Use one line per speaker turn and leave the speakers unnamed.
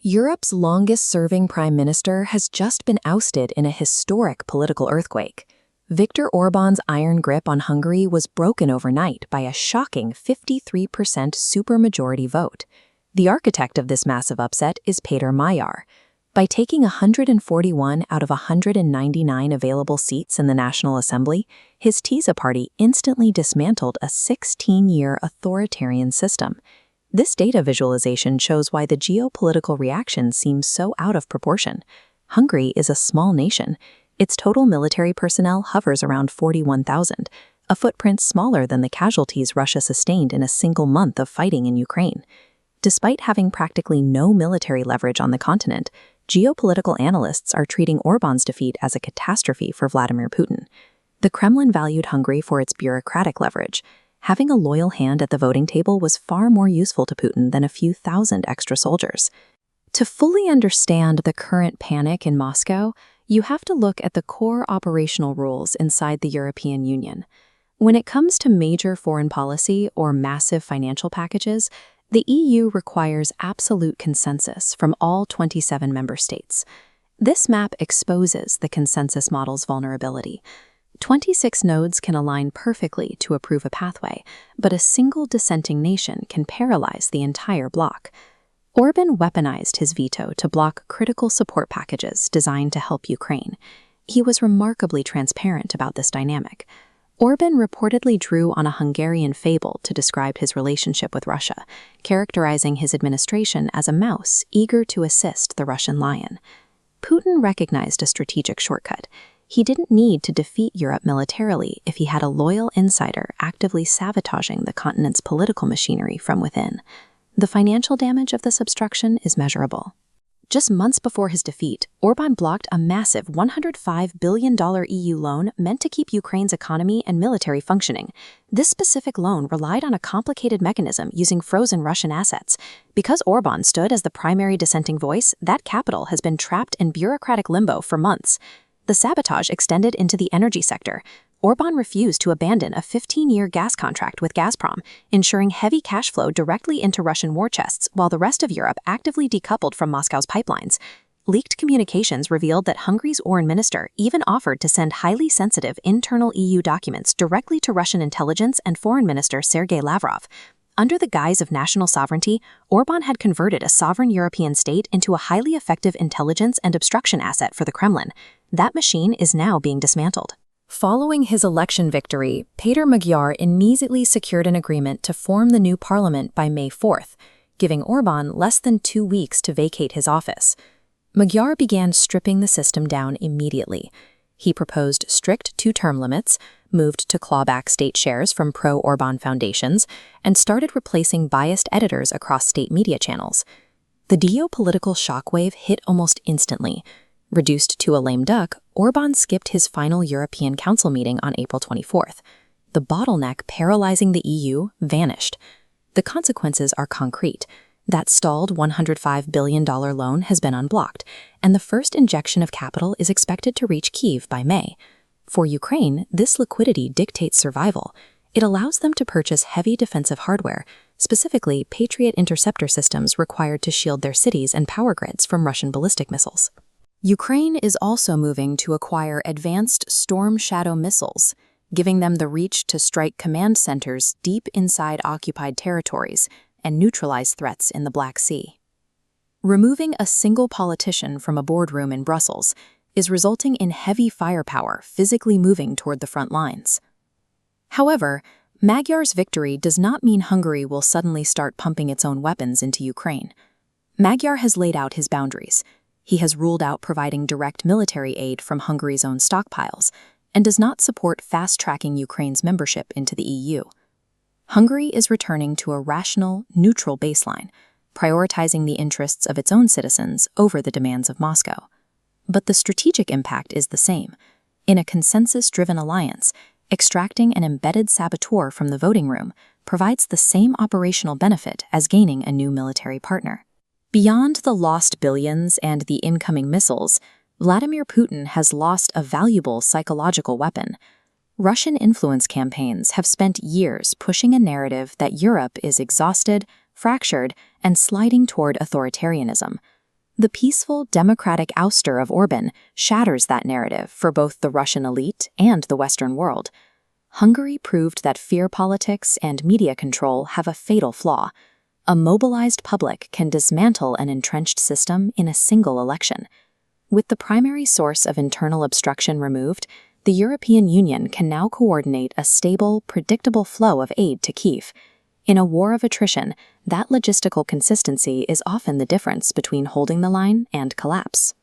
Europe's longest-serving prime minister has just been ousted in a historic political earthquake. Viktor Orbán's iron grip on Hungary was broken overnight by a shocking 53% supermajority vote. The architect of this massive upset is Péter Magyar. By taking 141 out of 199 available seats in the National Assembly, his TISA party instantly dismantled a 16-year authoritarian system. This data visualization shows why the geopolitical reaction seems so out of proportion. Hungary is a small nation. Its total military personnel hovers around 41,000, a footprint smaller than the casualties Russia sustained in a single month of fighting in Ukraine. Despite having practically no military leverage on the continent, geopolitical analysts are treating Orbán's defeat as a catastrophe for Vladimir Putin. The Kremlin valued Hungary for its bureaucratic leverage. Having a loyal hand at the voting table was far more useful to Putin than a few thousand extra soldiers. To fully understand the current panic in Moscow, you have to look at the core operational rules inside the European Union. When it comes to major foreign policy or massive financial packages, the EU requires absolute consensus from all 27 member states. This map exposes the consensus model's vulnerability. 26 nodes can align perfectly to approve a pathway, but a single dissenting nation can paralyze the entire bloc. Orbán weaponized his veto to block critical support packages designed to help Ukraine. He was remarkably transparent about this dynamic. Orbán reportedly drew on a Hungarian fable to describe his relationship with Russia, characterizing his administration as a mouse eager to assist the Russian lion. Putin recognized a strategic shortcut. He didn't need to defeat Europe militarily if he had a loyal insider actively sabotaging the continent's political machinery from within. The financial damage of this obstruction is measurable. Just months before his defeat, Orbán blocked a massive $105 billion EU loan meant to keep Ukraine's economy and military functioning. This specific loan relied on a complicated mechanism using frozen Russian assets. Because Orbán stood as the primary dissenting voice, that capital has been trapped in bureaucratic limbo for months. The sabotage extended into the energy sector. Orbán refused to abandon a 15-year gas contract with Gazprom, ensuring heavy cash flow directly into Russian war chests while the rest of Europe actively decoupled from Moscow's pipelines. Leaked communications revealed that Hungary's foreign minister even offered to send highly sensitive internal EU documents directly to Russian intelligence and foreign minister Sergei Lavrov. Under the guise of national sovereignty, Orbán had converted a sovereign European state into a highly effective intelligence and obstruction asset for the Kremlin. That machine is now being dismantled. Following his election victory, Péter Magyar immediately secured an agreement to form the new parliament by May 4th, giving Orbán less than 2 weeks to vacate his office. Magyar began stripping the system down immediately. He proposed strict 2-term limits, moved to claw back state shares from pro-Orbán foundations, and started replacing biased editors across state media channels. The geopolitical shockwave hit almost instantly. Reduced to a lame duck, Orbán skipped his final European Council meeting on April 24th. The bottleneck paralyzing the EU vanished. The consequences are concrete. That stalled $105 billion loan has been unblocked, and the first injection of capital is expected to reach Kyiv by May. For Ukraine, this liquidity dictates survival. It allows them to purchase heavy defensive hardware, specifically Patriot interceptor systems required to shield their cities and power grids from Russian ballistic missiles. Ukraine is also moving to acquire advanced Storm Shadow missiles, giving them the reach to strike command centers deep inside occupied territories and neutralize threats in the Black Sea. Removing a single politician from a boardroom in Brussels is resulting in heavy firepower physically moving toward the front lines. However, Magyar's victory does not mean Hungary will suddenly start pumping its own weapons into Ukraine. Magyar has laid out his boundaries. He has ruled out providing direct military aid from Hungary's own stockpiles and does not support fast-tracking Ukraine's membership into the EU. Hungary is returning to a rational, neutral baseline, prioritizing the interests of its own citizens over the demands of Moscow. But the strategic impact is the same. In a consensus-driven alliance, extracting an embedded saboteur from the voting room provides the same operational benefit as gaining a new military partner. Beyond the lost billions and the incoming missiles, Vladimir Putin has lost a valuable psychological weapon. Russian influence campaigns have spent years pushing a narrative that Europe is exhausted, fractured, and sliding toward authoritarianism. The peaceful, democratic ouster of Orbán shatters that narrative for both the Russian elite and the Western world. Hungary proved that fear politics and media control have a fatal flaw. A mobilized public can dismantle an entrenched system in a single election. With the primary source of internal obstruction removed, the European Union can now coordinate a stable, predictable flow of aid to Kyiv. In a war of attrition, that logistical consistency is often the difference between holding the line and collapse.